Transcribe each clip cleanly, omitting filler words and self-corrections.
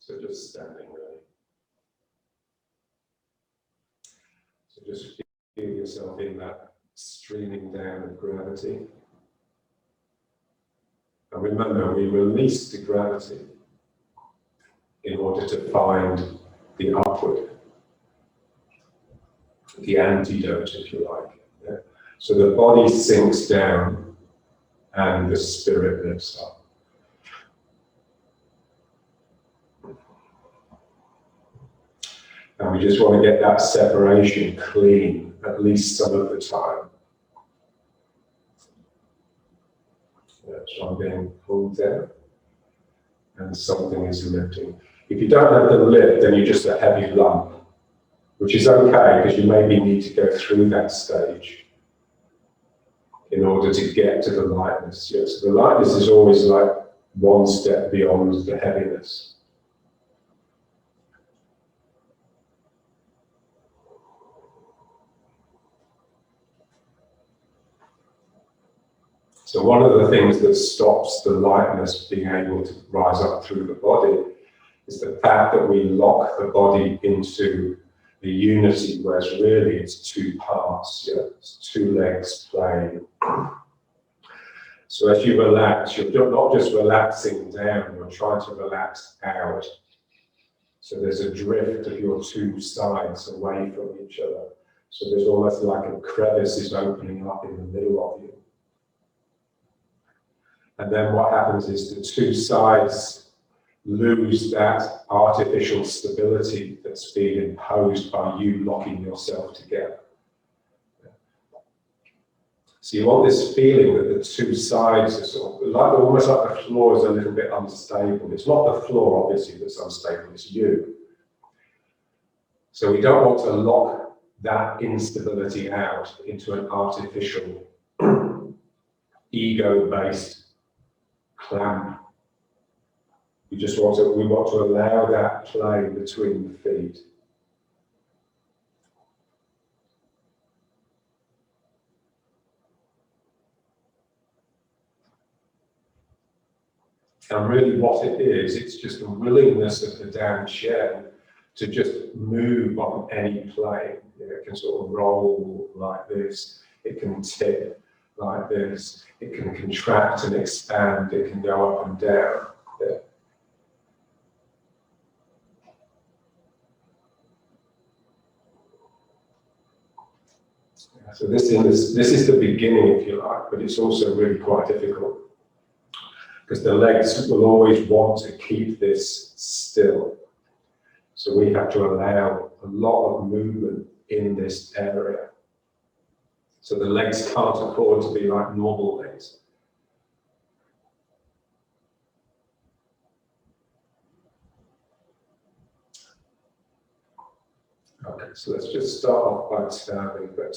So just standing really. So just feel yourself in that streaming down of gravity. And remember, we release the gravity in order to find the upward, the antidote, if you like. Yeah? So the body sinks down and the spirit lifts up. And we just want to get that separation clean, at least some of the time. So I'm being pulled down, and something is lifting. If you don't have the lift, then you're just a heavy lump, which is okay, because you maybe need to go through that stage in order to get to the lightness. Yeah, so the lightness is always like one step beyond the heaviness. So one of the things that stops the lightness being able to rise up through the body is the fact that we lock the body into the unity, whereas really it's two parts, yeah? It's two legs playing. So as you relax, you're not just relaxing down, you're trying to relax out. So there's a drift of your two sides away from each other. So there's almost like a crevice is opening up in the middle of you. And then what happens is the two sides lose that artificial stability that's being imposed by you locking yourself together. So you want this feeling that the two sides are sort of like, almost like the floor is a little bit unstable. It's not the floor, obviously, that's unstable, it's you. So we don't want to lock that instability out into an artificial, ego-based clamp. We want to allow that play between the feet. And really what it is, it's just a willingness of the Dan Shen to just move on any plane. It can sort of roll like this, it can tip like this, it can contract and expand, it can go up and down. Yeah. So this is the beginning, if you like, but it's also really quite difficult, because the legs will always want to keep this still. So we have to allow a lot of movement in this area. So the legs can't afford to be like normal legs. Okay, so let's just start off by turning, but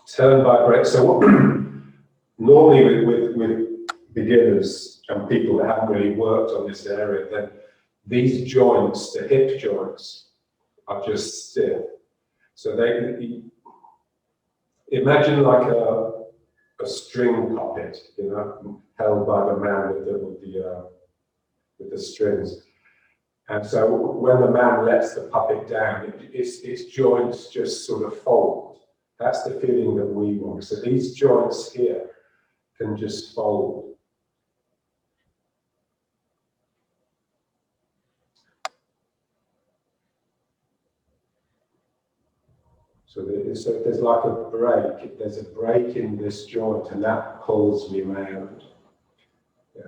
turn by breath. So what, normally with beginners and people that haven't really worked on this area, then these joints, the hip joints, are just stiff. So they imagine like a string puppet, you know, held by the man with the strings. And so when the man lets the puppet down, its joints just sort of fold. That's the feeling that we want. So these joints here can just fold. So there's like a break. There's a break in this joint, and that pulls me around. Yeah.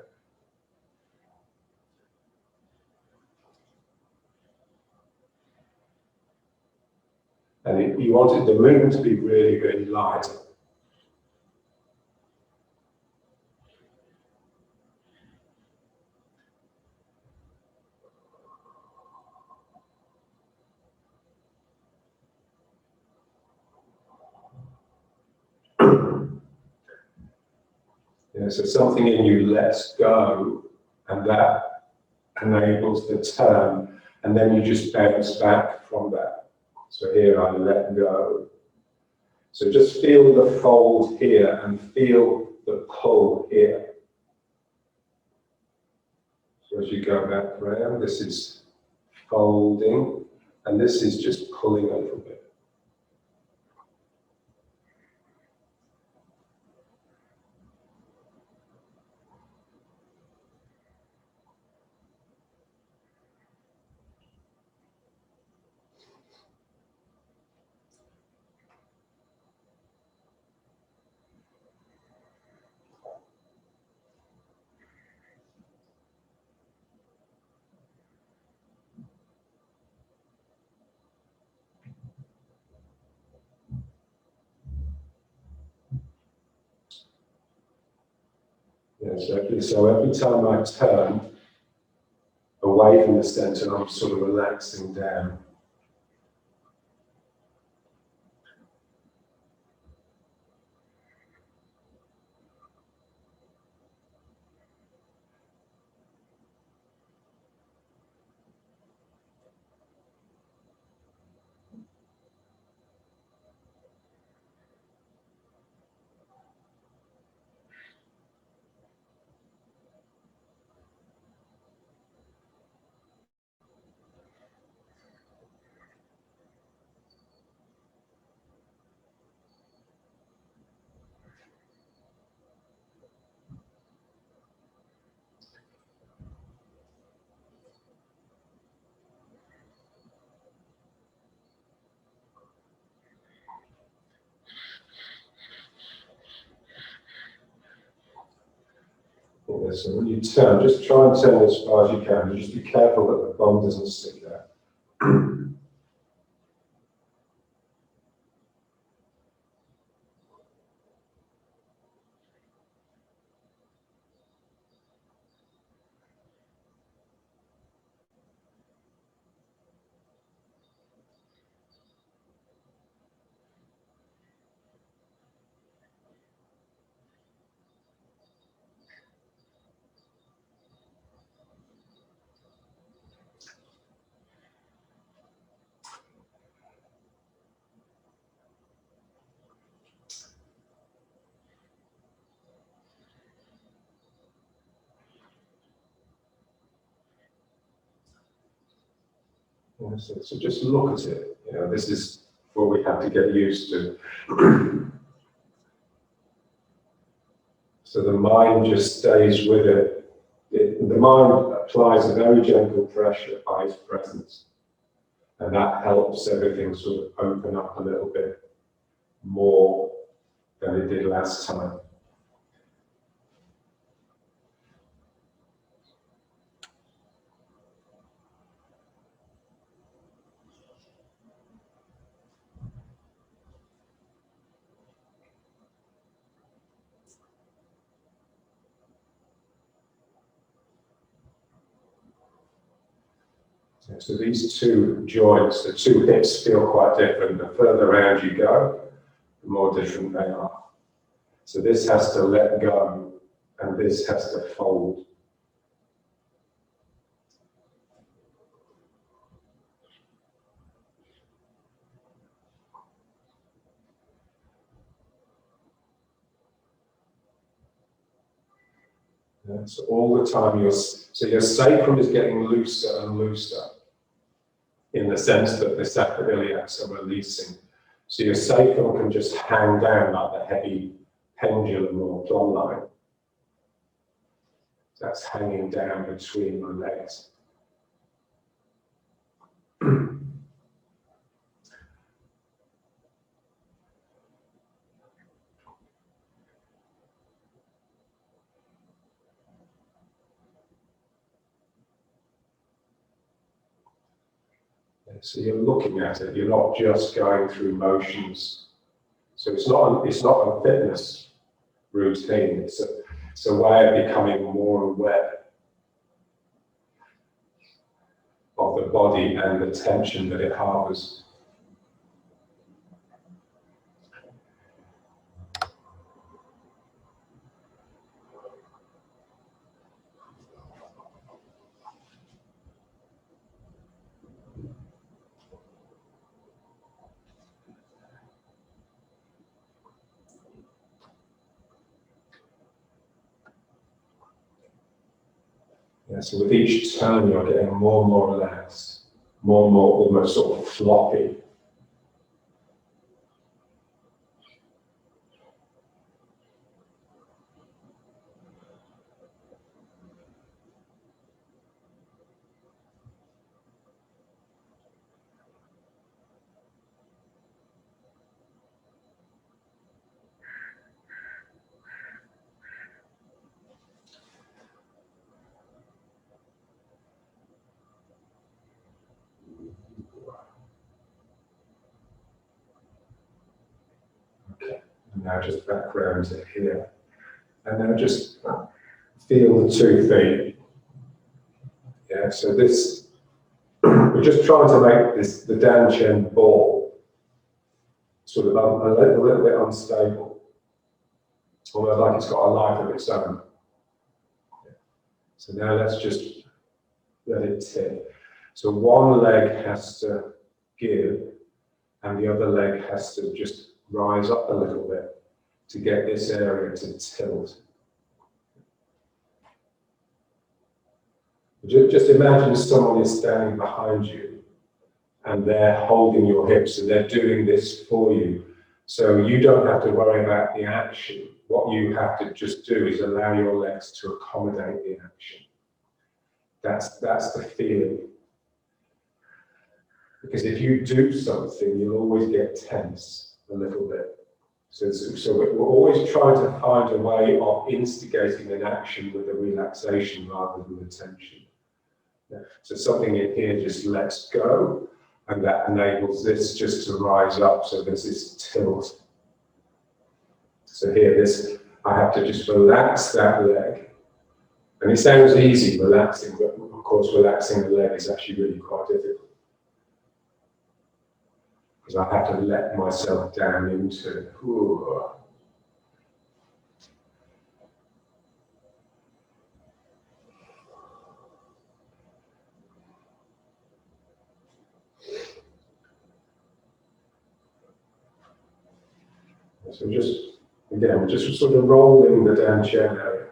And you wanted the movement to be really, really light. Yeah, so something in you lets go, and that enables the turn, and then you just bounce back from that. So here I let go. So just feel the fold here and feel the pull here. So as you go back around, this is folding, and this is just pulling a little bit. Yeah, so every time I turn away from the center, I'm sort of relaxing down. Yeah, so when you turn, just try and turn as far as you can, and just be careful that the bum doesn't stick there. Yeah, so just look at it. You know, this is what we have to get used to. So the mind just stays with it. The mind applies a very gentle pressure by its presence, and that helps everything sort of open up a little bit more than it did last time. So these two joints, the two hips, feel quite different. The further around you go, the more different they are. So this has to let go, and this has to fold. Yeah, so all the time, your sacrum is getting looser and looser, in the sense that the sacroiliacs are releasing. So your sacrum can just hang down like the heavy pendulum or plumb line. That's hanging down between my legs. So you're looking at it, you're not just going through motions. So it's not a fitness routine, it's a way of becoming more aware of the body and the tension that it harbors. so with each turn, you're getting more and more relaxed, more and more almost sort of floppy. And now just back round to here. And now just feel the 2 feet. Yeah, so this, we're just trying to make this, the Danchen ball, sort of a little bit unstable. Almost like it's got a life of its own. Yeah. So now let's just let it tip. So one leg has to give, and the other leg has to just rise up a little bit to get this area to tilt. Just imagine someone is standing behind you and they're holding your hips and they're doing this for you. So you don't have to worry about the action. What you have to just do is allow your legs to accommodate the action. That's the feeling. Because if you do something, you'll always get tense a little bit. So we're always trying to find a way of instigating an action with a relaxation rather than the tension. Yeah. So something in here just lets go, and that enables this just to rise up. So there's this tilt. So here, I have to just relax that leg. And it sounds easy, relaxing, but of course, relaxing the leg is actually really quite difficult. Because I have to let myself down into, ooh. So we're just sort of rolling the Danchen area.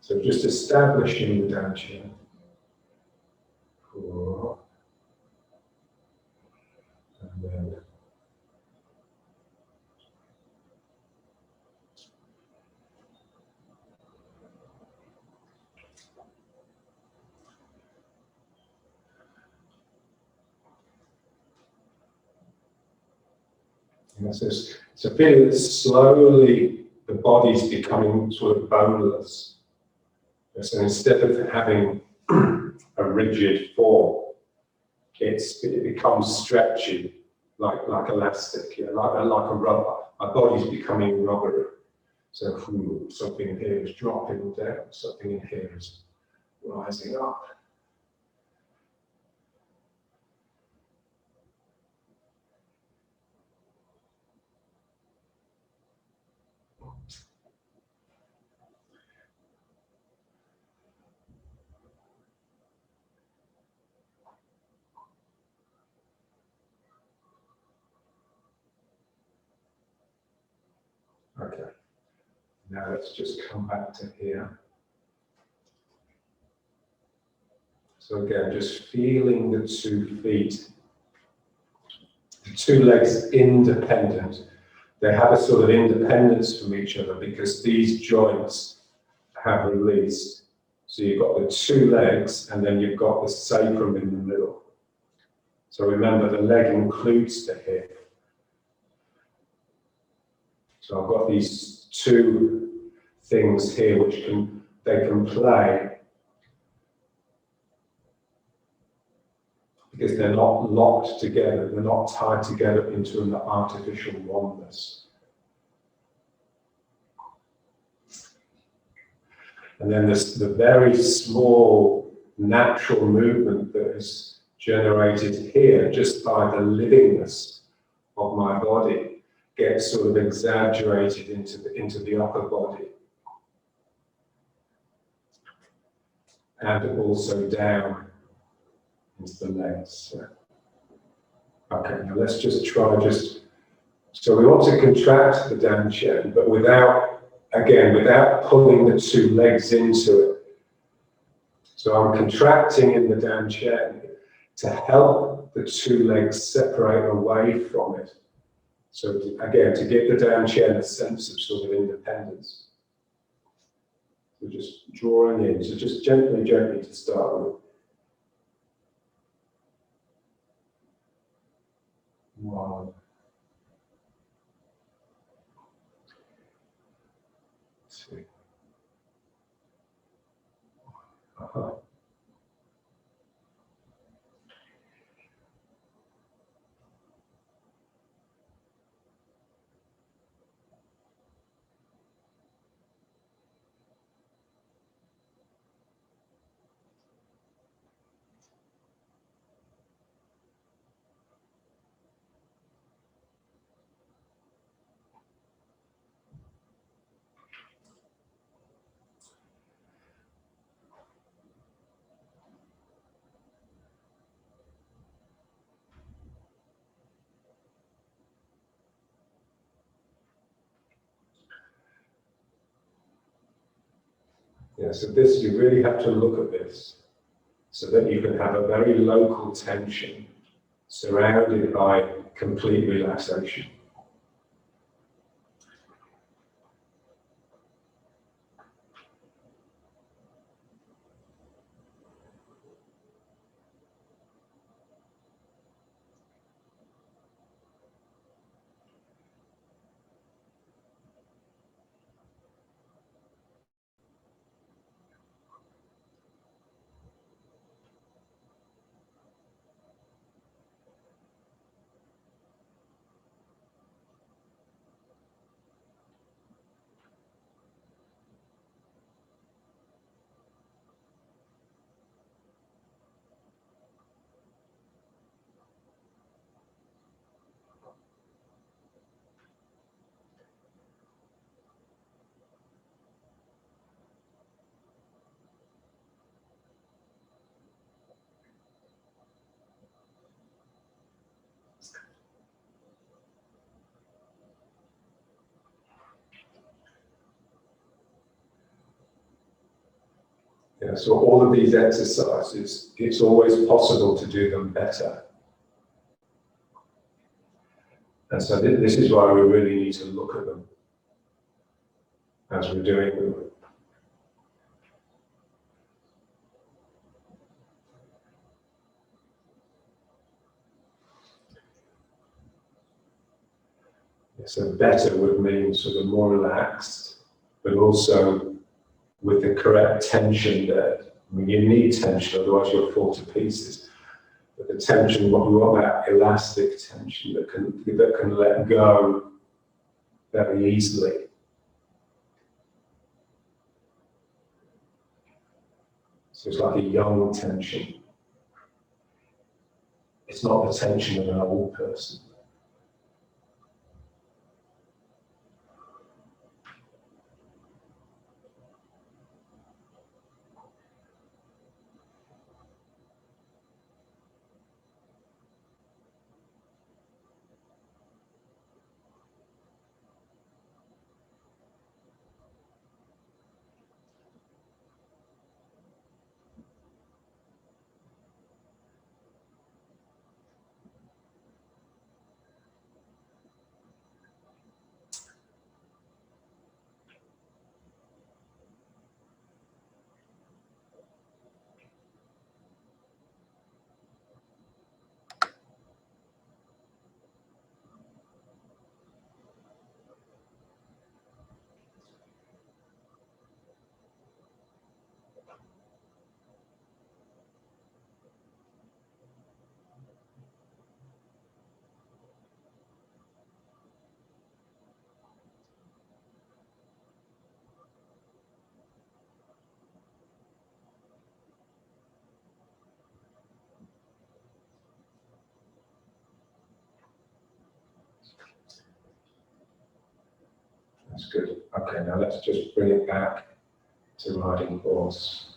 So just establishing the Danchen. And then so feeling that slowly the body's becoming sort of boneless. So instead of having a rigid form, it becomes stretchy, like elastic, yeah, like a rubber. My body's becoming rubbery. So something in here is dropping down, something in here is rising up. Okay, now let's just come back to here. So again, just feeling the 2 feet, the 2 legs independent. They have a sort of independence from each other because these joints have released. So you've got the 2 legs and then you've got the sacrum in the middle. So remember, the leg includes the hip. So I've got these 2 things here which they can play because they're not locked together, they're not tied together into an artificial oneness. And then there's the very small natural movement that is generated here just by the livingness of my body gets sort of exaggerated into the upper body. And also down into the legs. Okay, now let's just try so we want to contract the down chain, but without pulling the two legs into it. So I'm contracting in the down chain to help the two legs separate away from it. So again, to give the down chain a sense of sort of independence. We're just drawing in, so just gently to start with. 1, 2. Yeah, so this, you really have to look at this so that you can have a very local tension surrounded by complete relaxation. Yeah, so all of these exercises, it's always possible to do them better. And so this is why we really need to look at them as we're doing them. So better would mean sort of more relaxed, but also with the correct tension there. I mean, you need tension, otherwise you'll fall to pieces. But the tension, we want that elastic tension that can let go very easily. So it's like a young tension. It's not the tension of an old person. That's good. Okay, now let's just bring it back to riding horse.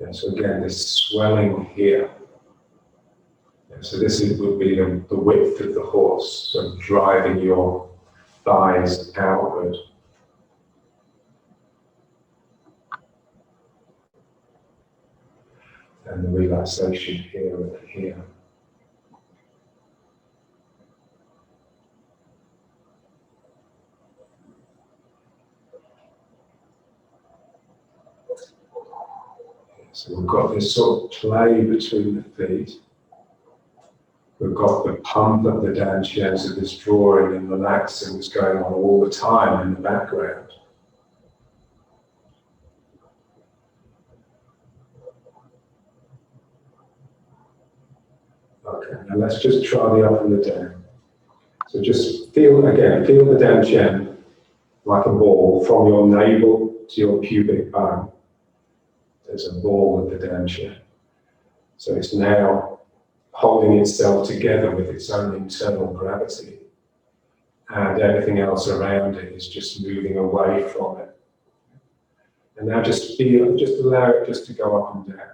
Yeah, so again, this swelling here. Yeah, So this would be the width of the horse, so driving your thighs outward. And the relaxation here and here. So we've got this sort of play between the feet. We've got the pump of the dantian, so this drawing and relaxing is going on all the time in the background. Okay, now let's just try the up and the down. So just feel the dantian like a ball from your navel to your pubic bone. There's a ball of the dantian. So it's now holding itself together with its own internal gravity. And everything else around it is just moving away from it. And now just allow it just to go up and down.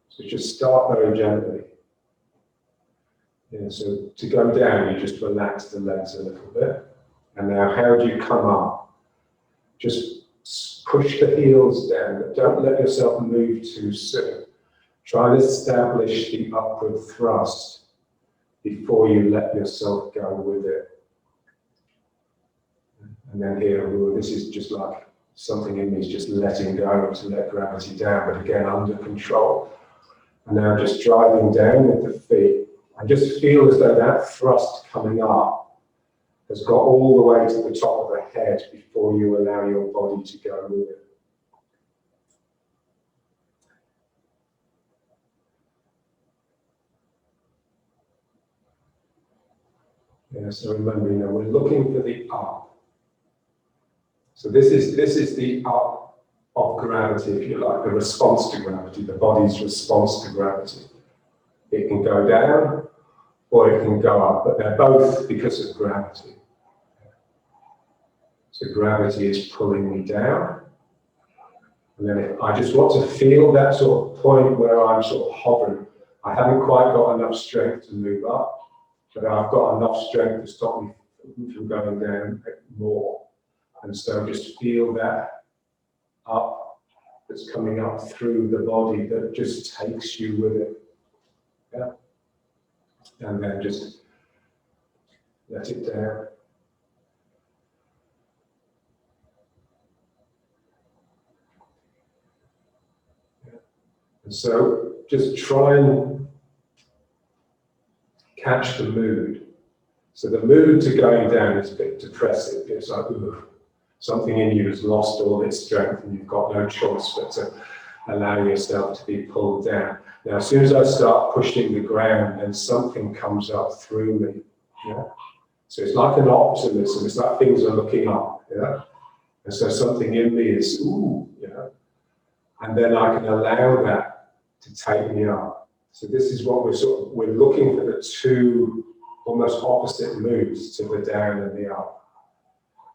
So just start very gently. Yeah, so to go down, you just relax the legs a little bit. And now how do you come up? Just push the heels down, but don't let yourself move too soon. Try and establish the upward thrust before you let yourself go with it. And then here, this is just like something in me is just letting go to let gravity down, but again, under control. And now just driving down with the feet. And just feel as though that thrust coming up has got all the way to the top of the head before you allow your body to go with it. Yeah, so remember, we're looking for the up. So this is the up of gravity, if you like, the response to gravity, the body's response to gravity. It can go down or it can go up, but they're both because of gravity. So gravity is pulling me down. And then I just want to feel that sort of point where I'm sort of hovering. I haven't quite got enough strength to move up, but I've got enough strength to stop me from going down more. And so just feel that up that's coming up through the body that just takes you with it. Yeah. And then just let it down. Yeah. And so just try and catch the mood. So the mood to going down is a bit depressive. It's like, ooh, something in you has lost all its strength and you've got no choice but to allow yourself to be pulled down. Now, as soon as I start pushing the ground, then something comes up through me. Yeah? So it's like an optimism. It's like things are looking up. Yeah? And so something in me is, ooh, yeah. And then I can allow that to take me up. So this is what we're looking for, the two almost opposite moves, to the down and the up.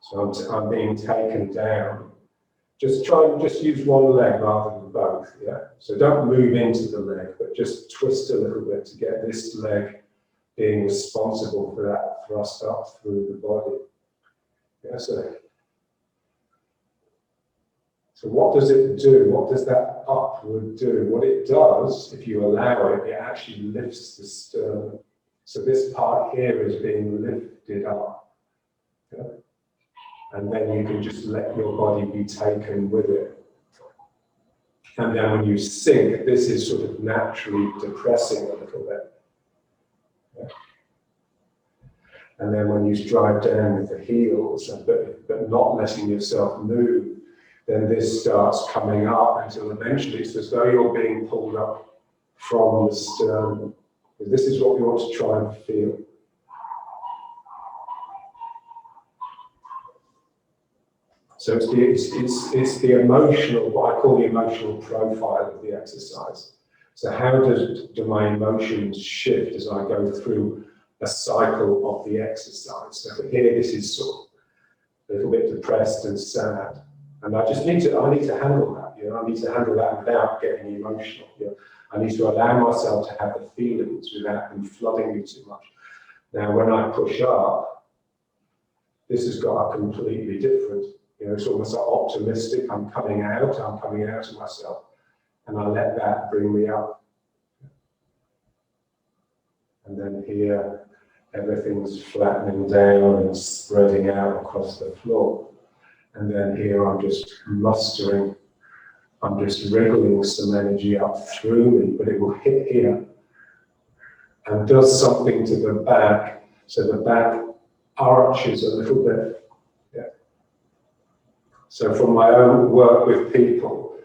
So I'm being taken down. Just try and just use one leg rather than both, yeah? So don't move into the leg, but just twist a little bit to get this leg being responsible for that thrust up through the body. Yeah, so what does it do? What does that upward do? What it does, if you allow it, it actually lifts the sternum. So this part here is being lifted up. Yeah? And then you can just let your body be taken with it. And then when you sink, this is sort of naturally depressing a little bit. Yeah. And then when you drive down with the heels, but not letting yourself move, then this starts coming up until eventually it's as though you're being pulled up from the sternum. This is what we want to try and feel. So it's the emotional, what I call the emotional profile of the exercise. So how do my emotions shift as I go through a cycle of the exercise? So here, this is sort of a little bit depressed and sad, and I need to handle that. I need to handle that without getting emotional. I need to allow myself to have the feelings without them flooding me too much. Now, when I push up, this has got a completely different, it's almost like optimistic. I'm coming out of myself, and I let that bring me up. And then here, everything's flattening down and spreading out across the floor. And then here, I'm just mustering, I'm just wriggling some energy up through me, but it will hit here and does something to the back. So the back arches a little bit. Yeah. So from my own work with people,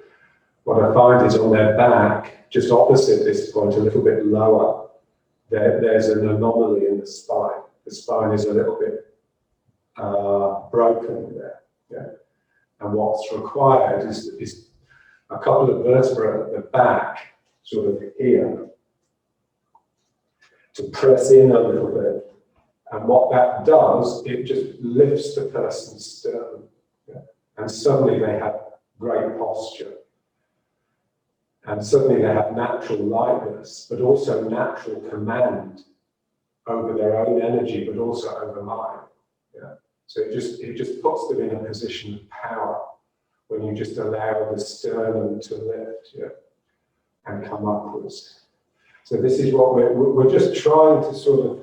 what I find is on their back, just opposite this point, a little bit lower, there's an anomaly in the spine. The spine is a little bit broken there. Yeah. And what's required is a couple of vertebrae at the back, sort of here, to press in a little bit. And what that does, it just lifts the person's sternum. Yeah? And suddenly they have great posture. And suddenly they have natural lightness, but also natural command over their own energy, but also over mine. Yeah? So it just puts them in a position of power when you just allow the sternum to lift, yeah, and come upwards. So this is what we're just trying to sort of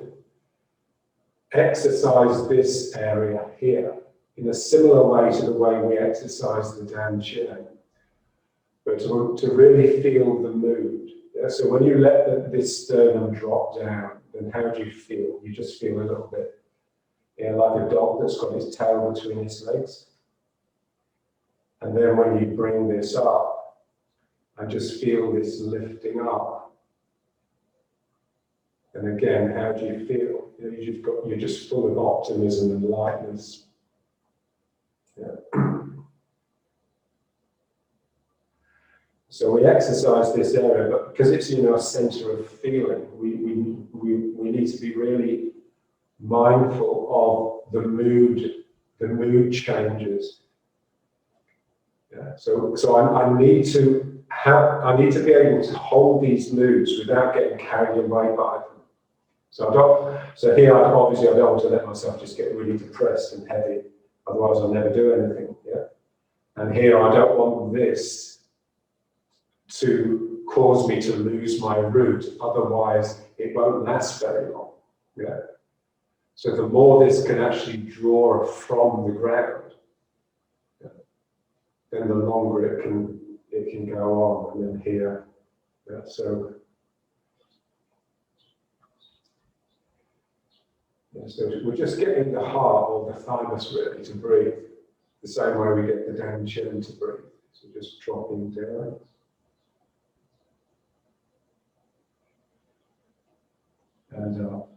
exercise this area here in a similar way to the way we exercise the down chin, but to really feel the mood. Yeah? So when you let this sternum drop down, then how do you feel? You just feel a little bit, like a dog that's got his tail between his legs. And then when you bring this up, I just feel this lifting up. And again, how do you feel? You're just full of optimism and lightness. Yeah. So we exercise this area, but because it's a center of feeling, we need to be really mindful of the mood changes. Yeah. So I need to be able to hold these moods without getting carried away by them. So here, obviously, I don't want to let myself just get really depressed and heavy. Otherwise, I'll never do anything. Yeah. And here, I don't want this to cause me to lose my root. Otherwise, it won't last very long. Yeah. So the more this can actually draw from the ground, then the longer it can go on. And then here, yeah, so we're just getting the heart or the thymus ready to breathe, the same way we get the down chin to breathe. So just dropping down. And up.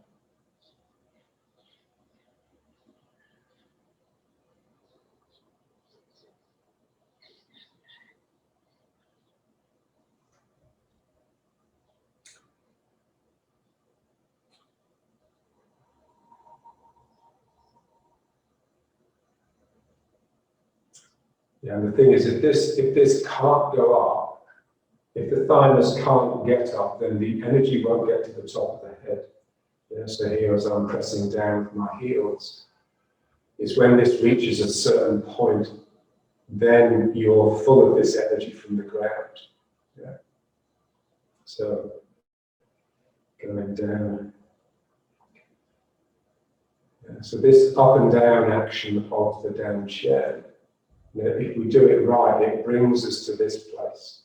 Yeah, and the thing is, if this can't go up, if the thymus can't get up, then the energy won't get to the top of the head. Yeah, so here, as I'm pressing down with my heels, it's when this reaches a certain point, then you're full of this energy from the ground. Yeah. So going down. Yeah, so this up and down action of the down chin, if we do it right, it brings us to this place.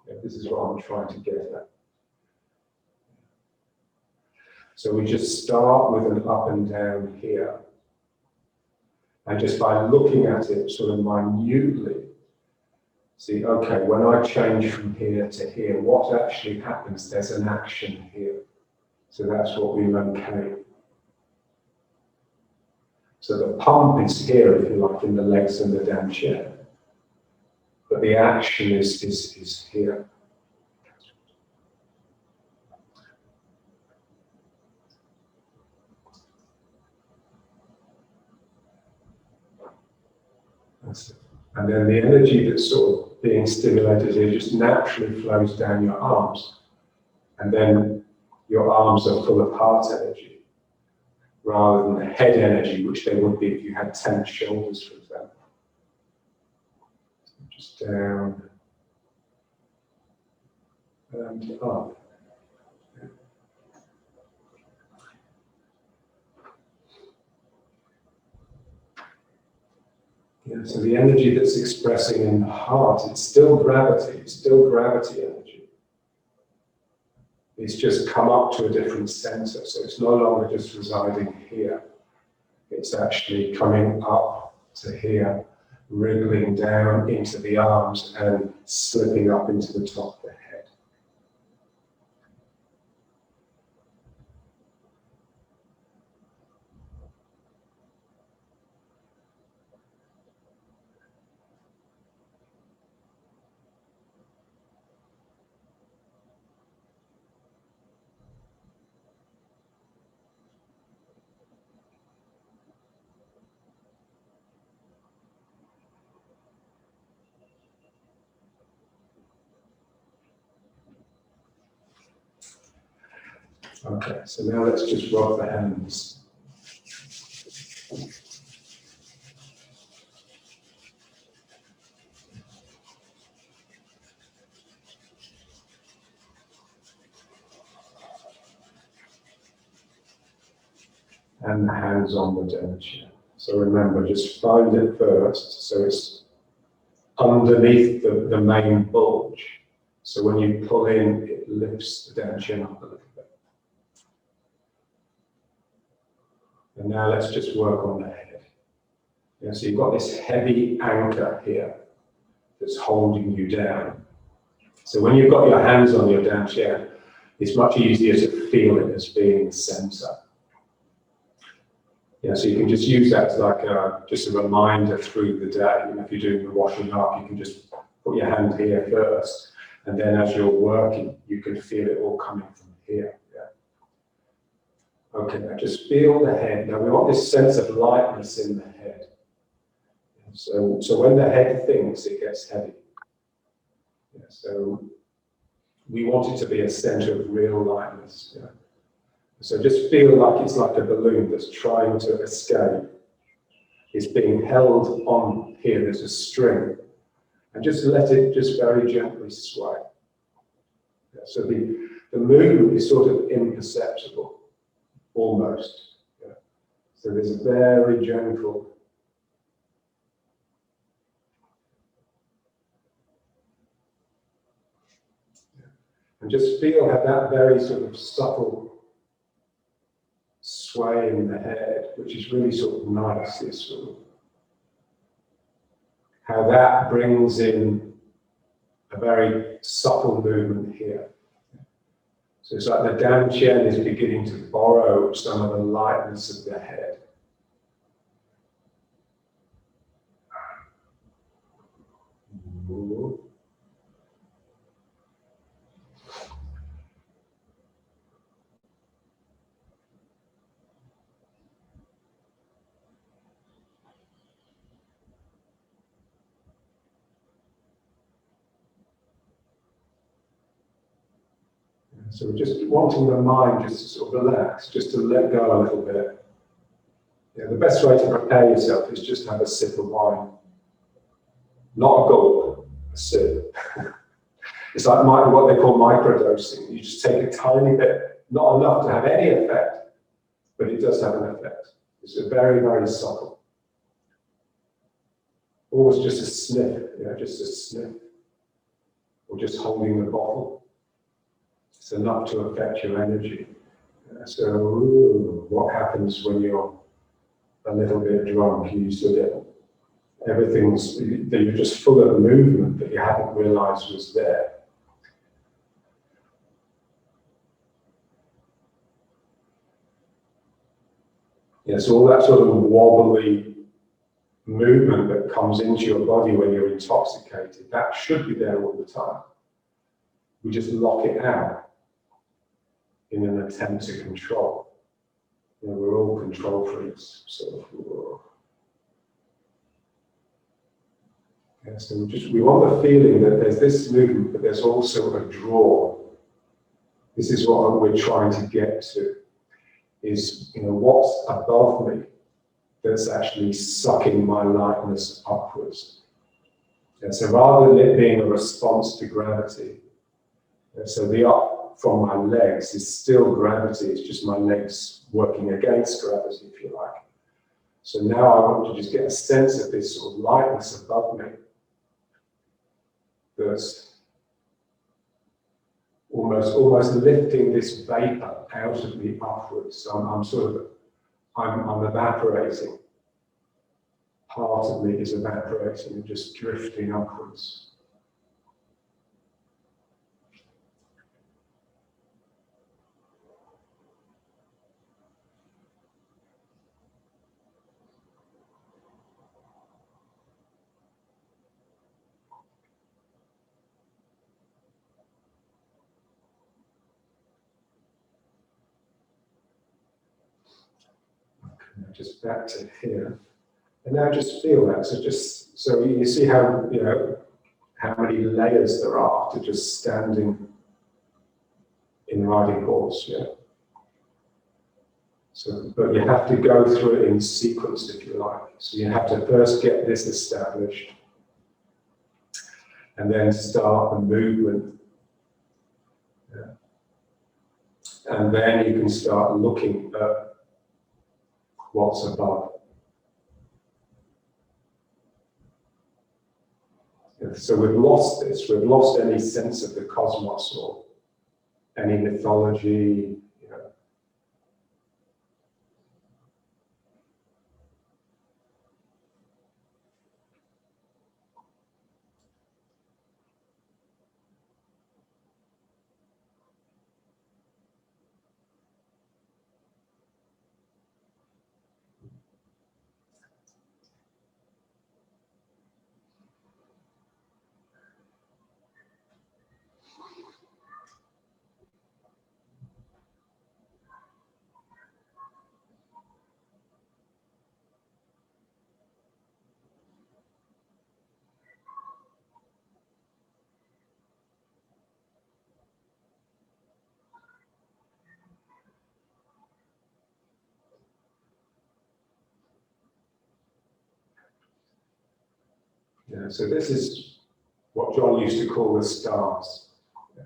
Yeah, this is what I'm trying to get at. So we just start with an up and down here. And just by looking at it sort of minutely, see, okay, when I change from here to here, what actually happens? There's an action here. So that's what we locate. So the pump is here, if you like, in the legs and the down chin. But the action is here. That's it. And then the energy that's sort of being stimulated here just naturally flows down your arms. And then your arms are full of heart energy, rather than the head energy, which they would be if you had tense shoulders, for example. Just down and up. Yeah, so the energy that's expressing in the heart, it's still gravity energy. It's just come up to a different center, so it's no longer just residing here. It's actually coming up to here, wriggling down into the arms and slipping up into the top of the head. Okay, so now let's just rub the hands. And the hands on the denture. So remember, just find it first, so it's underneath the main bulge. So when you pull in, it lifts the denture up a little bit. And now let's just work on the head. Yeah, so you've got this heavy anchor here that's holding you down. So when you've got your hands on your denture, it's much easier to feel it as being center. Yeah, so you can just use that as like just a reminder through the day. You know, if you're doing the washing up, you can just put your hand here first, and then as you're working, you can feel it all coming from here. Yeah. Okay, now just feel the head. Now we want this sense of lightness in the head. So when the head thinks, it gets heavy. Yeah, so we want it to be a center of real lightness. Yeah. So just feel like it's like a balloon that's trying to escape. It's being held on here, there's a string. And just let it just very gently sway. Yeah, so the movement is sort of imperceptible, almost. Yeah. So there's a very gentle. Yeah. And just feel how that very sort of subtle sway in the head, which is really sort of nice, this sort of, how that brings in a very subtle movement here. So it's like the dantian is beginning to borrow some of the lightness of the head. So we're just wanting the mind just to sort of relax, just to let go a little bit. Yeah, the best way to prepare yourself is just have a sip of wine. Not a gulp, a sip. It's like what they call microdosing. You just take a tiny bit, not enough to have any effect, but it does have an effect. It's a very, very subtle. Almost just a sniff, just a sniff. Or just holding the bottle. It's enough to affect your energy. So what happens when you're a little bit drunk? You sort of, you're just full of movement that you haven't realized was there. Yeah, so all that sort of wobbly movement that comes into your body when you're intoxicated, that should be there all the time. We just lock it out in an attempt to control. We're all control freaks, so yeah, so we want the feeling that there's this movement, but there's also a draw. This is what we're trying to get to, is, you know, what's above me that's actually sucking my lightness upwards. And so rather than it being a response to gravity, so the up from my legs is still gravity, it's just my legs working against gravity, if you like. So now I want to just get a sense of this sort of lightness above me that's almost lifting this vapor out of me upwards. So I'm evaporating. Part of me is evaporating and just drifting upwards. Just back to here, and now just feel that. So you see how, you know, how many layers there are to just standing in riding horse, yeah. So, but you have to go through it in sequence, if you like. So you have to first get this established, and then start the movement. Yeah. And then you can start looking at what's above. So we've lost this, we've lost any sense of the cosmos or any mythology, you know. Yeah, so this is what John used to call the stars. Yeah.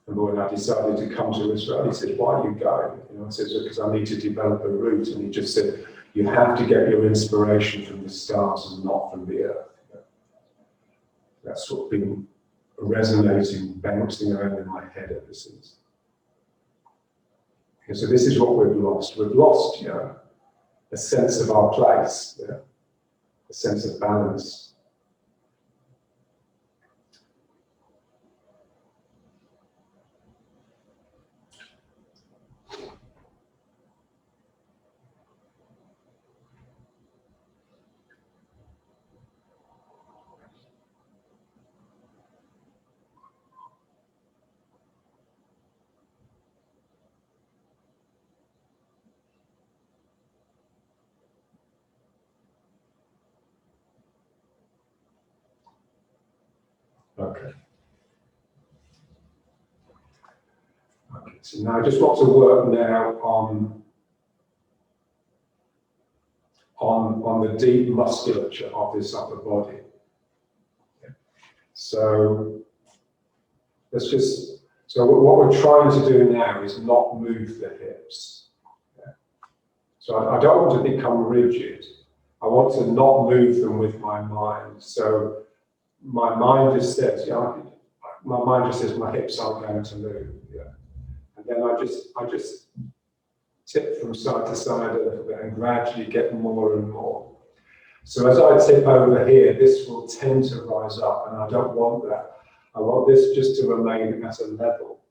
And when I decided to come to Israel, he said, "Why are you going?" You know, I said, "Because I need to develop a route." And he just said, "You have to get your inspiration from the stars and not from the earth." You know? That's sort of been resonating, bouncing around in my head ever since. Okay, so this is what we've lost. We've lost, you know, a sense of our place, yeah? A sense of balance. Okay. Okay, so now I just want to work now on the deep musculature of this upper body. Okay. So so what we're trying to do now is not move the hips. Okay. So I don't want to become rigid. I want to not move them with my mind. So my mind just says, yeah, my mind just says my hips aren't going to move. Yeah. And then I just tip from side to side a little bit and gradually get more and more. So as I tip over here, this will tend to rise up, and I don't want that. I want this just to remain at a level.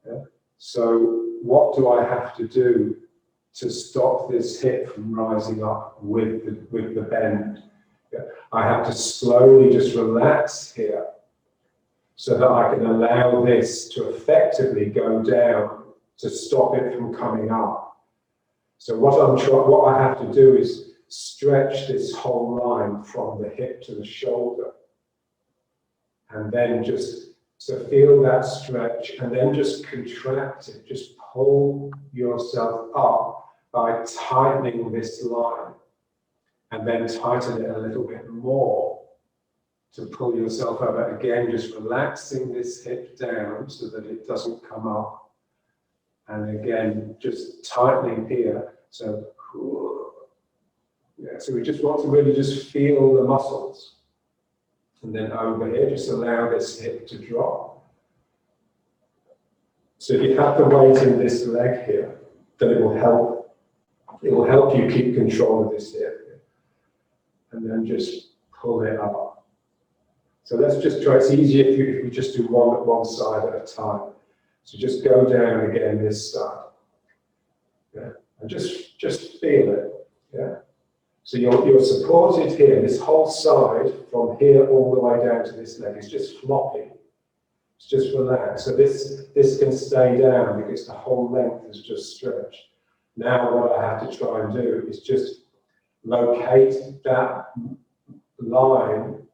Yeah? So what do I have to do to stop this hip from rising up with the bend? Yeah? I have to slowly just relax here so that I can allow this to effectively go down to stop it from coming up. So what I have to do is stretch this whole line from the hip to the shoulder. And then just, so feel that stretch and then just contract it. Just pull yourself up by tightening this line. And then tighten it a little bit more to pull yourself up. Again, just relaxing this hip down so that it doesn't come up. And again, just tightening here. So, yeah, so we just want to really just feel the muscles. And then over here, just allow this hip to drop. So if you have the weight in this leg here, then it will help. It will help you keep control of this hip. And then just pull it up. So let's just try. It's easier if we just do one side at a time. So just go down again this side. Yeah, and just feel it. Yeah. So you're supported here. This whole side from here all the way down to this leg is just flopping. It's just relaxed. So this can stay down because the whole length is just stretched. Now what I have to try and do is just locate that line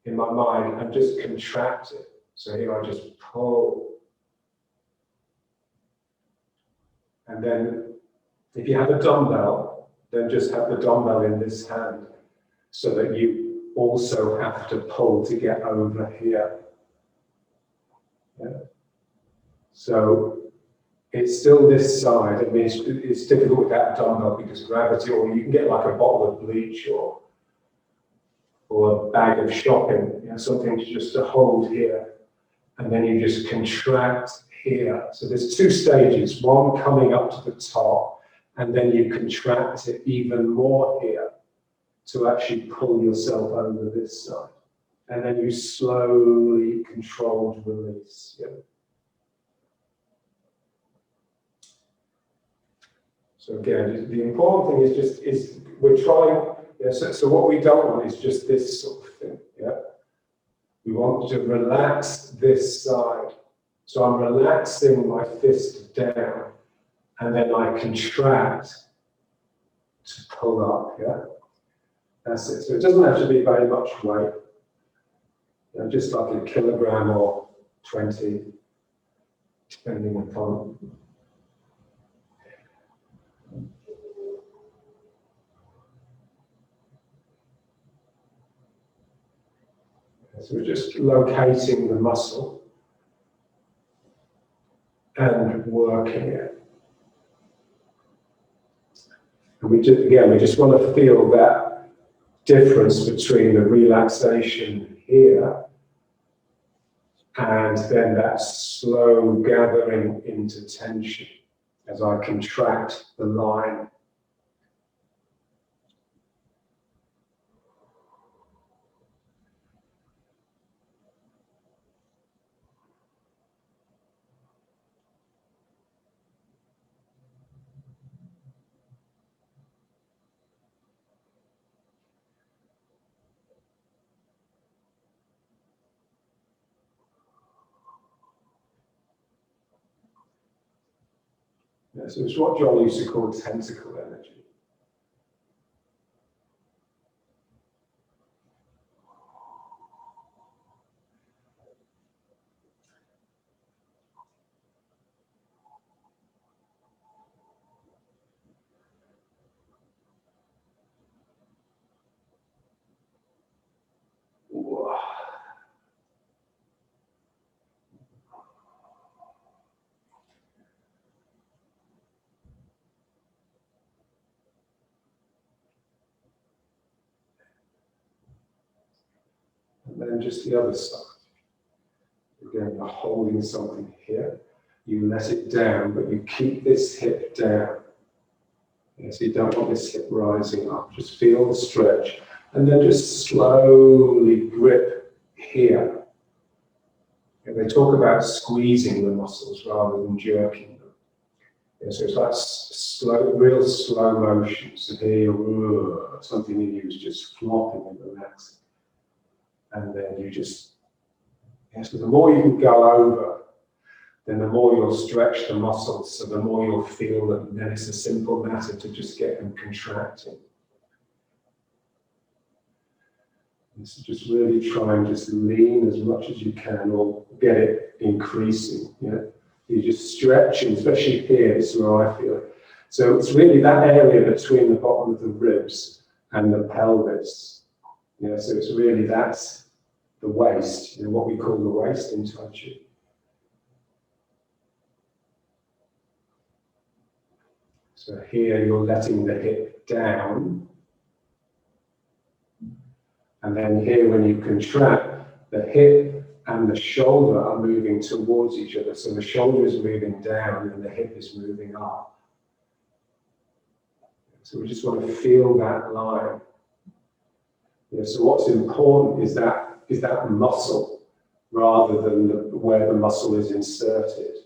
in my mind and just contract it. So here I just pull. And then if you have a dumbbell, then just have the dumbbell in this hand so that you also have to pull to get over here. Yeah. So it's still this side. I mean, it's difficult without a dumbbell because gravity, or you can get like a bottle of bleach or a bag of shopping, you know, something just to hold here. And then you just contract here. So there's two stages, one coming up to the top, and then you contract it even more here to actually pull yourself over this side. And then you slowly controlled release. Yeah. So again, the important thing is we're trying, yeah, so what we don't want is just this sort of thing. Yeah. We want to relax this side. So I'm relaxing my fist down, and then I contract to pull up, yeah? That's it. So it doesn't have to be very much weight, you know, just like a kilogram or 20, depending upon. So we're just locating the muscle and working it. And we just want to feel that difference between the relaxation here and then that slow gathering into tension as I contract the line. Yeah, so it's what John used to call tentacle energy. And then just the other side. Again, you're holding something here. You let it down, but you keep this hip down. Yeah, so you don't want this hip rising up. Just feel the stretch. And then just slowly grip here. And they talk about squeezing the muscles rather than jerking them. Yeah, so it's like slow, real slow motion. So here, something in you is just flopping and relaxing. And then you just, yeah, so the more you can go over, then the more you'll stretch the muscles, so the more you'll feel them. And then it's a simple matter to just get them contracting. It's just really try and just lean as much as you can, or get it increasing. You're just stretching, especially here. This is where I feel it. So it's really that area between the bottom of the ribs and the pelvis. So it's really, that's the waist, what we call the waist in Tai Chi. So here you're letting the hip down. And then here, when you contract, the hip and the shoulder are moving towards each other. So the shoulder is moving down and the hip is moving up. So we just want to feel that line. So what's important is that muscle, rather than where the muscle is inserted.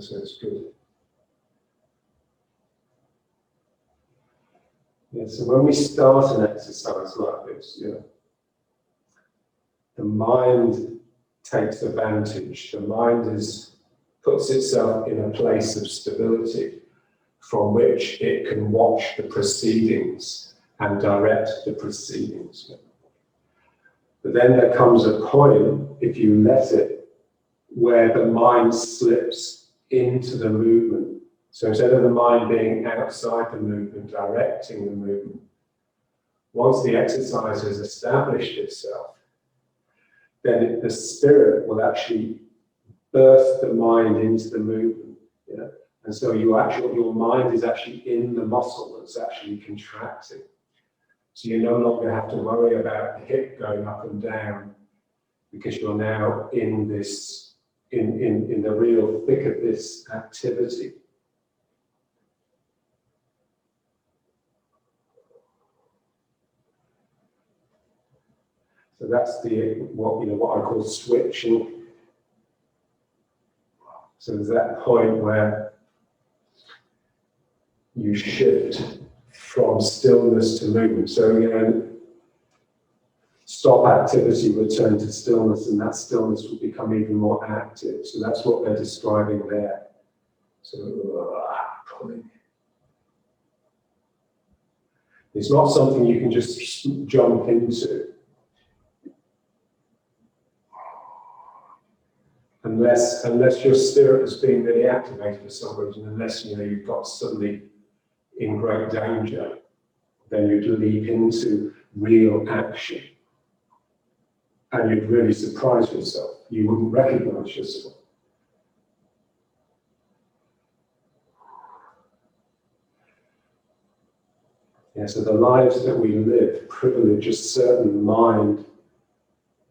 So it's good. So when we start an exercise like this, the mind takes advantage. The mind puts itself in a place of stability from which it can watch the proceedings and direct the proceedings. But then there comes a point, if you let it, where the mind slips into the movement. So instead of the mind being outside the movement, directing the movement, once the exercise has established itself, then the spirit will actually birth the mind into the movement. And so your mind is actually in the muscle that's actually contracting. So you no longer have to worry about the hip going up and down, because you're now in this, in the real thick of this activity. So that's what I call switching. So there's that point where you shift from stillness to movement. So stop activity, return to stillness, and that stillness will become even more active. So that's what they're describing there. So pulling. It's not something you can just jump into. Unless your spirit has been really activated for some reason, unless you've got suddenly in great danger, then you'd leap into real action. And you'd really surprise yourself. You wouldn't recognize yourself. So the lives that we live privilege a certain mind.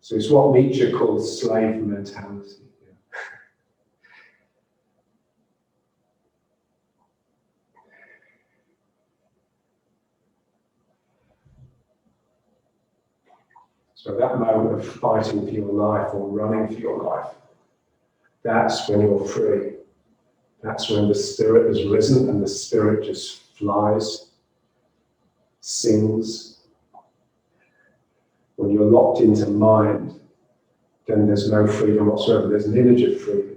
So it's what Nietzsche calls slave mentality. So that moment of fighting for your life or running for your life, that's when you're free. That's when the spirit has risen and the spirit just flies, sings. When you're locked into mind, then there's no freedom whatsoever. There's an image of freedom.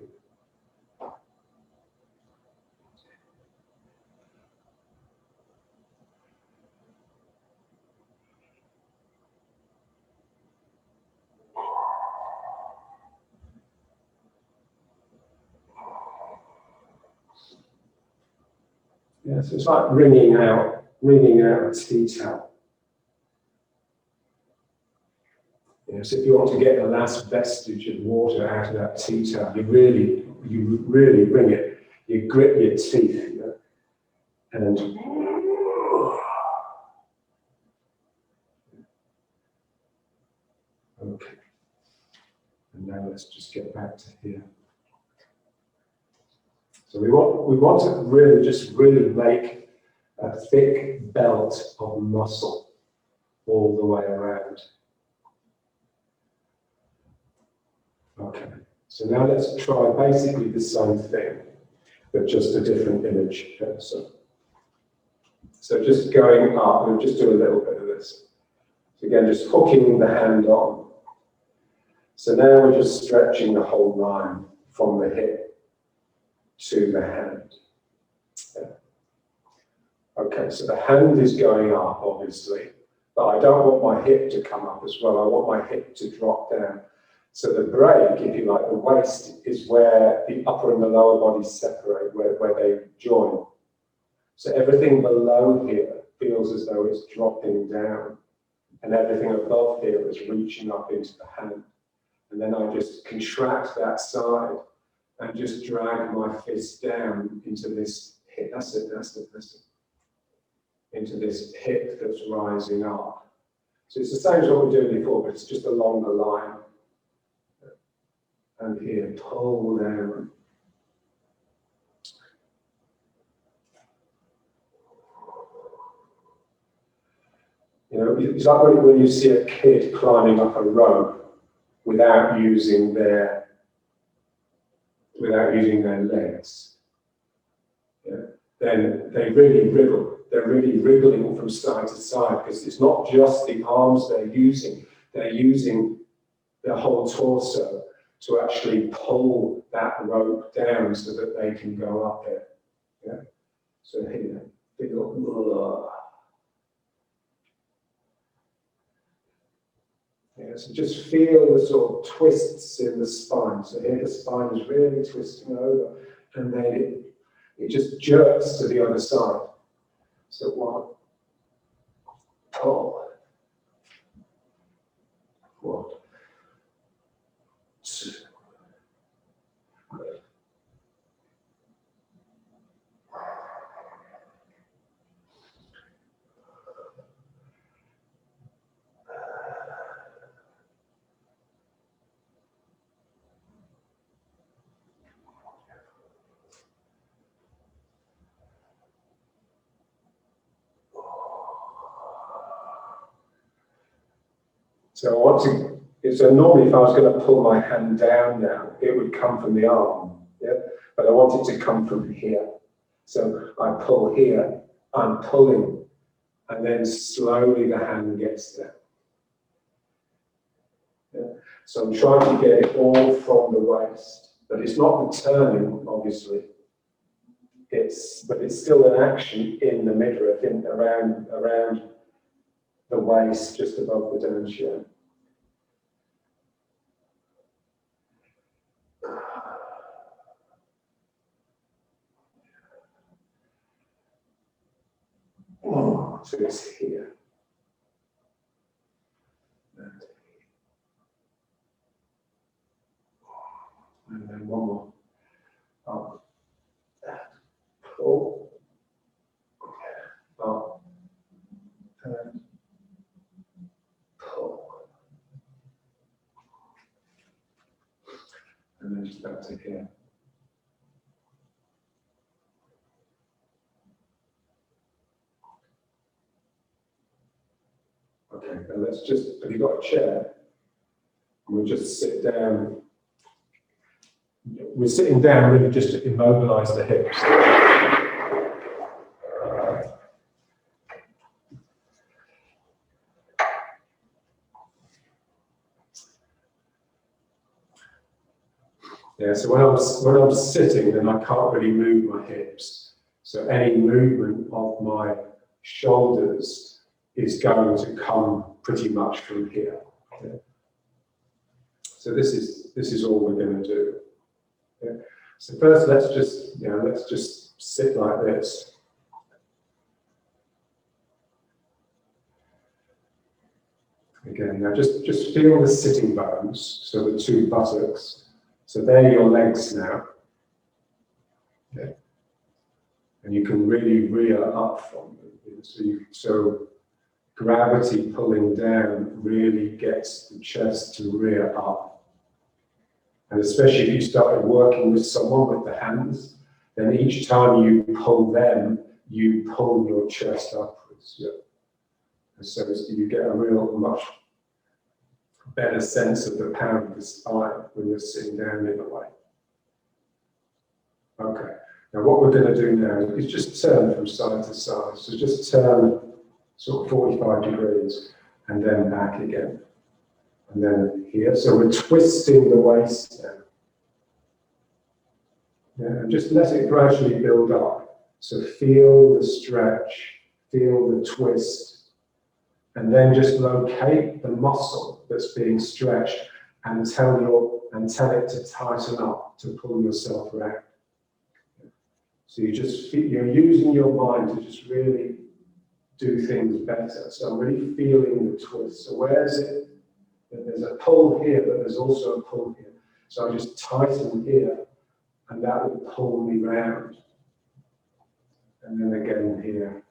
So it's like wringing out a tea towel. So if you want to get the last vestige of water out of that tea towel, you really bring it. You grit your teeth, and okay. And now let's just get back to here. So we want to really make a thick belt of muscle all the way around. Okay, so now let's try basically the same thing, but just a different image. So just going up, we'll just do a little bit of this. So again, just hooking the hand on. So now we're just stretching the whole line from the hip to the hand. Okay, so the hand is going up, obviously, but I don't want my hip to come up as well. I want my hip to drop down. So the break, if you like, the waist is where the upper and the lower bodies separate, where they join. So everything below here feels as though it's dropping down, and everything above here is reaching up into the hand. And then I just contract that side and just drag my fist down into this hip. That's it. Into this hip that's rising up. So it's the same as what we were doing before, but it's just a longer line. And here, pull down. It's like when you see a kid climbing up a rope without using their legs. Then they really wriggle. They're really wriggling from side to side because it's not just the arms they're using their whole torso to actually pull that rope down so that they can go up it. So here, feel. So just feel the sort of twists in the spine. So here the spine is really twisting over, and then it just jerks to the other side. So 1, pull. 1, 2. So normally if I was going to pull my hand down now, it would come from the arm, but I want it to come from here. So I pull here, I'm pulling, and then slowly the hand gets there. So I'm trying to get it all from the waist, but it's not the turning, obviously. But it's still an action in the midriff, around the waist, just above the down shin. So it's here. And then one more. Up. Pull. Up. And pull. And then just back to here. Okay, then let's just, have you got a chair? We'll just sit down. We're sitting down really just to immobilize the hips. So when I'm sitting, then I can't really move my hips. So any movement of my shoulders is going to come pretty much from here. So this is all we're going to do. So first, let's just sit like this. Again, now just feel the sitting bones, so the two buttocks. So they're your legs now. Okay. And you can really rear up from them. So gravity pulling down really gets the chest to rear up. And especially if you started working with someone with the hands, then each time you pull them, you pull your chest upwards. Yeah. And so you get a real much better sense of the power of the spine when you're sitting down in a way. Okay. Now what we're going to do now is just turn from side to side. So just turn sort of 45 degrees and then back again. And then here. So we're twisting the waist now. Yeah, and just let it gradually build up. So feel the stretch, feel the twist, and then just locate the muscle that's being stretched and tell it to tighten up, to pull yourself around. So you're using your mind to just really do things better. So I'm really feeling the twist. So where is it? There's a pull here, but there's also a pull here. So I just tighten here, and that will pull me round. And then again here.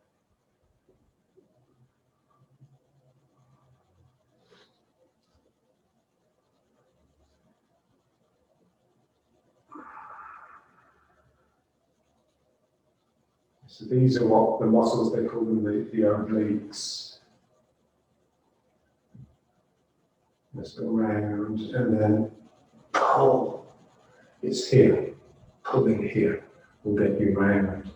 So these are what the muscles, they call them the obliques. Let's go round and then pull. It's here. Pulling here will get you round.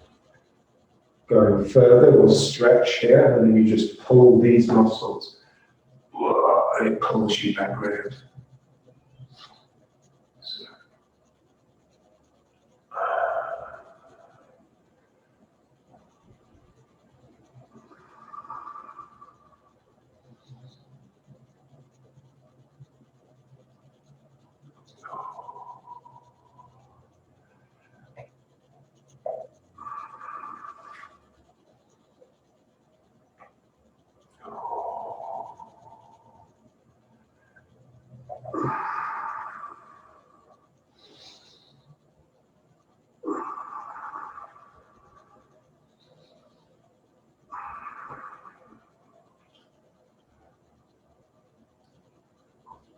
Going further, we'll stretch here, and then you just pull these muscles. And it pulls you back round.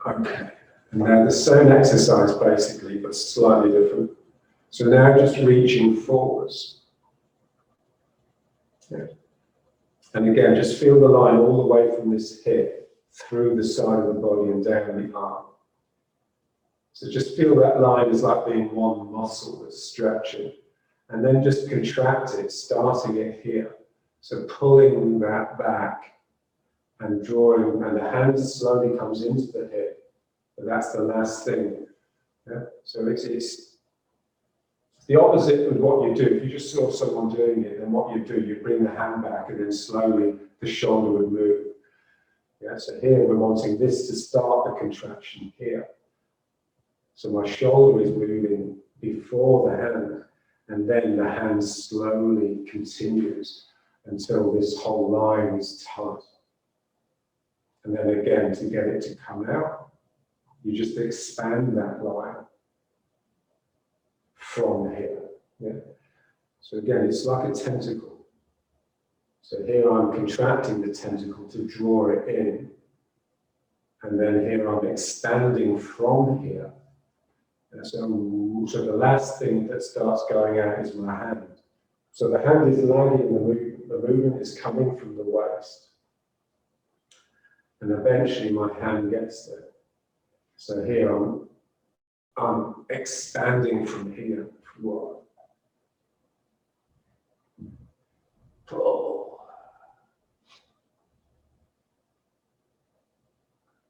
Okay, and now the same exercise basically, but slightly different. So now just reaching forwards. Yeah. And again, just feel the line all the way from this hip through the side of the body and down the arm. So just feel that line is like being one muscle that's stretching. And then just contract it, starting it here. So pulling that back and drawing, and the hand slowly comes into the hip. But that's the last thing. Yeah? So it's the opposite of what you do. If you just saw someone doing it, then what you do, you bring the hand back and then slowly the shoulder would move. Yeah? So here we're wanting this to start the contraction here. So my shoulder is moving before the hand, and then the hand slowly continues until this whole line is tight. And then again, to get it to come out, you just expand that line from here. Yeah? So again, it's like a tentacle. So here I'm contracting the tentacle to draw it in. And then here I'm expanding from here. And so the last thing that starts going out is my hand. So the hand is lagging the movement. The movement is coming from the waist. And eventually my hand gets there. So here I'm expanding from here. Pull.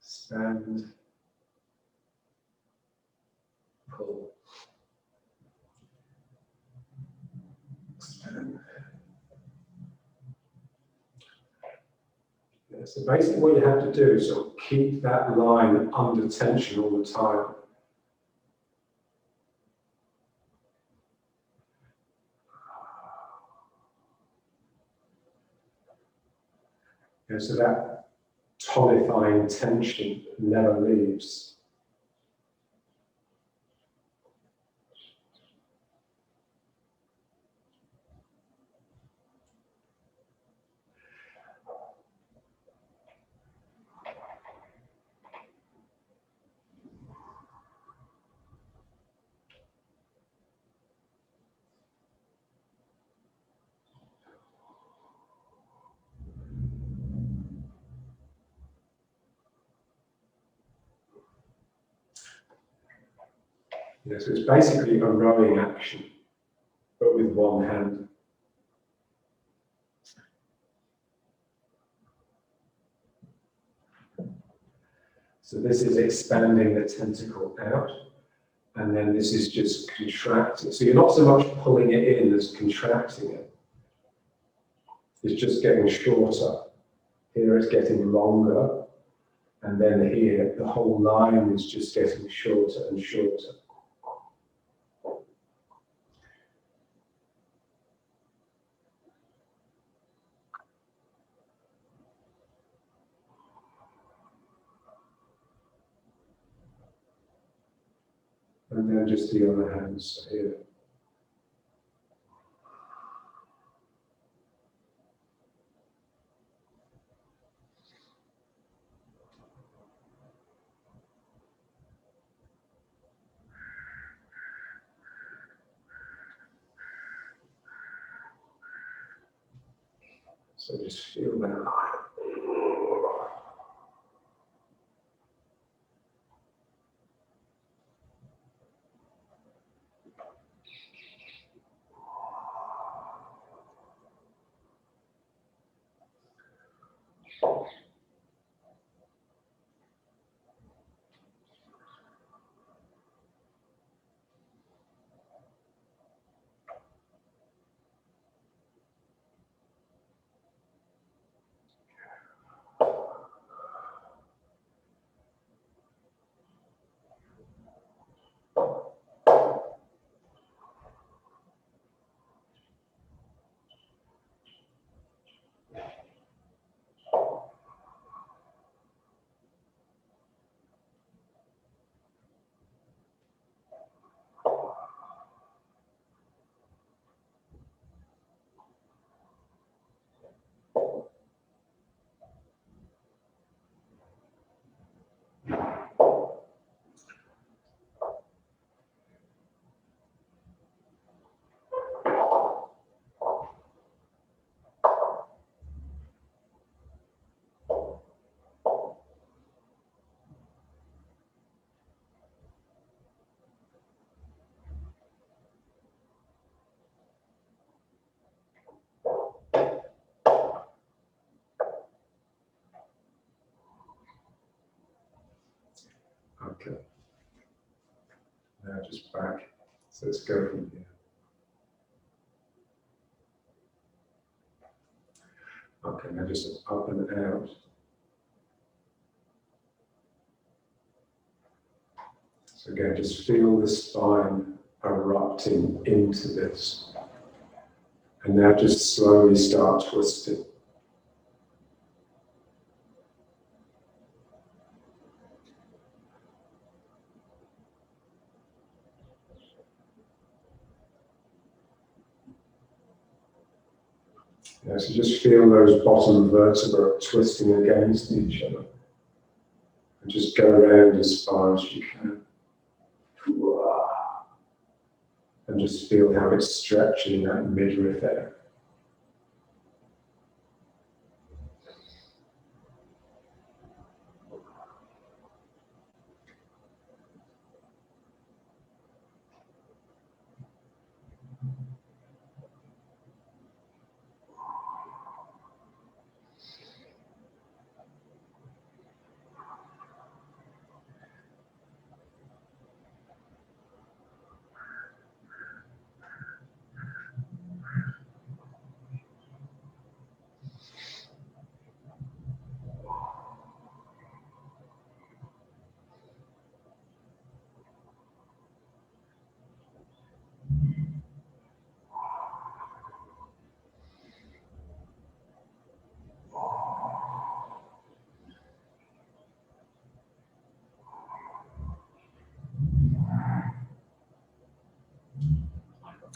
Expand. Pull. Expand. Yeah, so basically what you have to do is sort of keep that line under tension all the time. Yeah, so that tonifying tension never leaves. Yeah, so it's basically a rowing action, but with one hand. So this is expanding the tentacle out, and then this is just contracting. So you're not so much pulling it in as contracting it. It's just getting shorter. Here it's getting longer, and then here the whole line is just getting shorter and shorter. And then just the other hand, so here. So just feel that. Okay. Now just back. So let's go from here. Okay, now just up and out. So again, just feel the spine erupting into this. And now just slowly start twisting. Yeah, so just feel those bottom vertebrae twisting against each other. And just go around as far as you can. And just feel how it's stretching that midriff area.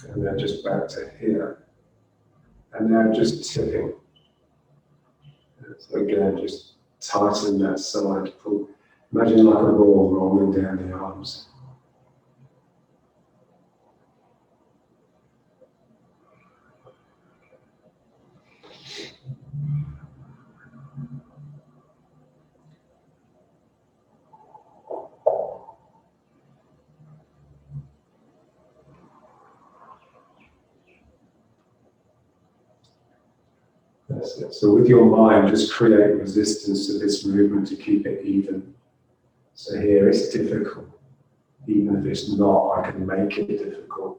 And then just back to here. And now just tipping. So again, just tighten that side. Pull. Imagine like a ball rolling down the arms. That's it. So with your mind, just create resistance to this movement to keep it even. So here it's difficult. Even if it's not, I can make it difficult.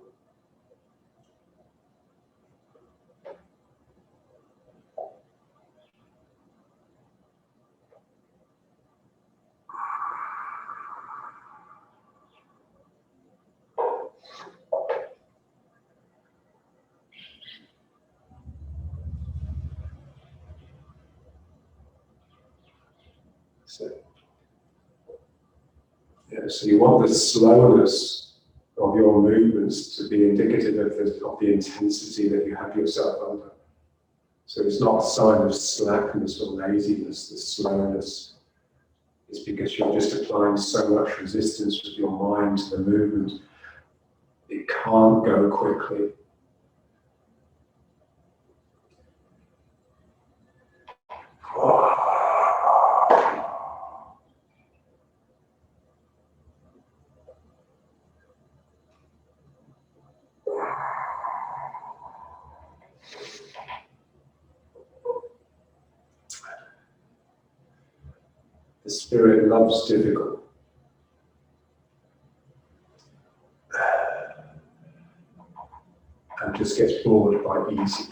So you want the slowness of your movements to be indicative of the intensity that you have yourself under. So it's not a sign of slackness or laziness. The slowness is because you're just applying so much resistance with your mind to the movement. It can't go quickly. The spirit loves difficult. And just gets bored by easy.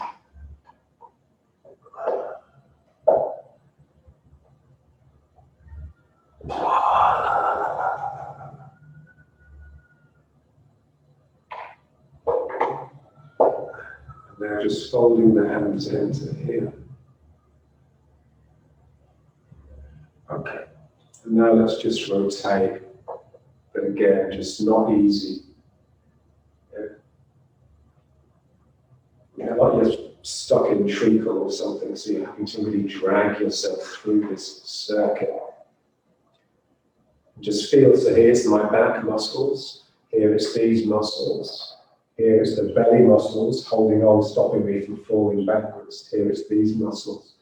Now just folding the hands into here. Okay. And now let's just rotate. But again, just not easy. Yeah, like you're stuck in treacle or something, so you're having to really drag yourself through this circuit. Just feel, so here's my back muscles, here is these muscles, here is the belly muscles holding on, stopping me from falling backwards, here is these muscles.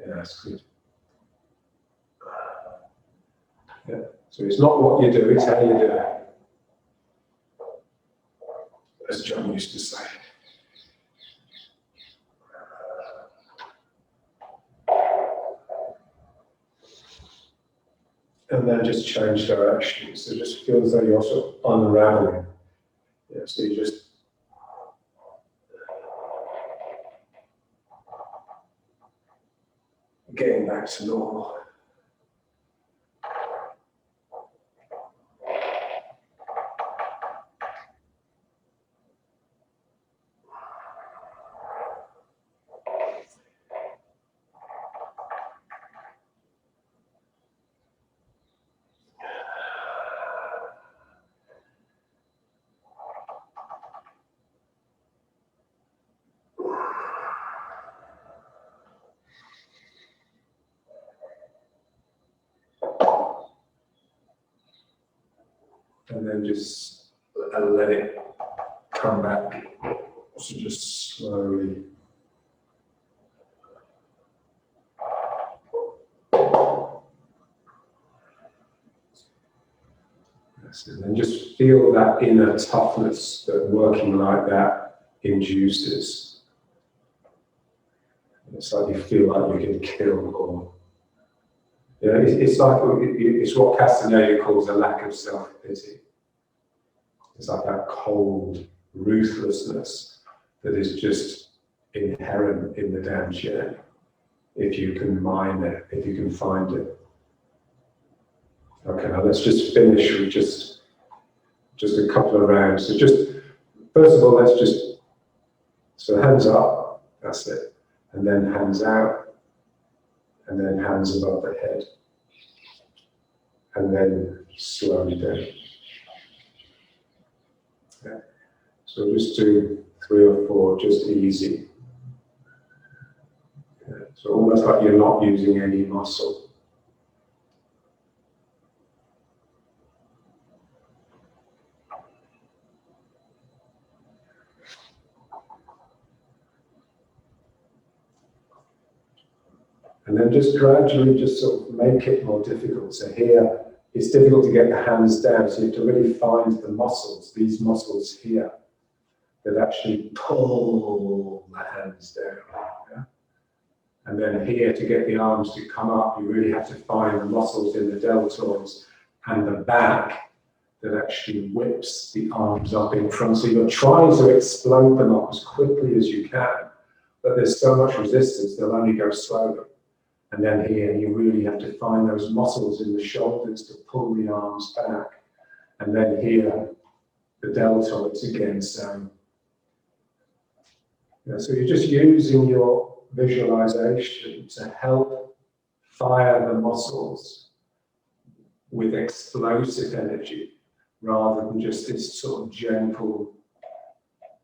Yeah, that's good. Yeah. So it's not what you do, it's how you do it. As John used to say. And then just change direction. So it just feels like you're sort of unraveling. Yeah, so you just getting back to normal. And then just let it come back. So just slowly. And then just feel that inner toughness that working like that induces. It's like you feel like you can kill, or it's like it's what Castaneda calls a lack of self-pity. It's like that cold ruthlessness that is just inherent in the Dantian, if you can mine it, if you can find it. Okay, now let's just finish with just a couple of rounds. So just, first of all, let's just, so hands up, that's it. And then hands out, and then hands above the head. And then slowly down. Okay. So just do 3 or 4, just easy. Okay. So almost like you're not using any muscle. And then just gradually just sort of make it more difficult. So here, it's difficult to get the hands down, so you have to really find the muscles, these muscles here, that actually pull the hands down. Yeah? And then here, to get the arms to come up, you really have to find the muscles in the deltoids and the back that actually whips the arms up in front. So you're trying to explode them up as quickly as you can, but there's so much resistance, they'll only go slowly. And then here, you really have to find those muscles in the shoulders to pull the arms back. And then here, the deltoids again, so you're just using your visualization to help fire the muscles with explosive energy, rather than just this sort of gentle,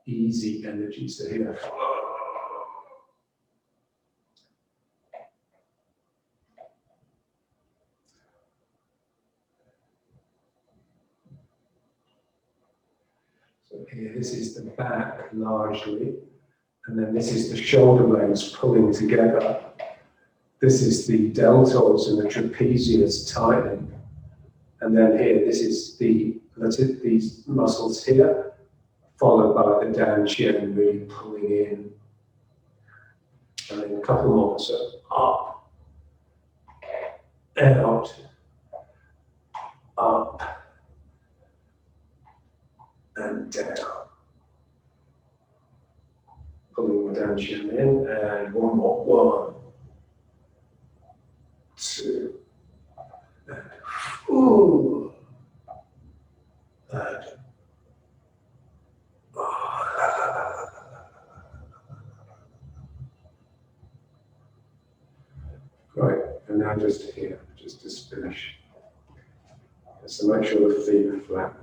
easy energy. So here, here, this is the back largely, and then this is the shoulder blades pulling together. This is the deltoids and the trapezius tightening. And then here, this is these muscles here, followed by the Dantian really pulling in. And then a couple more, so up, out, up, and down. Pulling the Dantian in, and one more. 1, 2, and ooh, and right, and now just here, just finish. So make sure the feet are flat.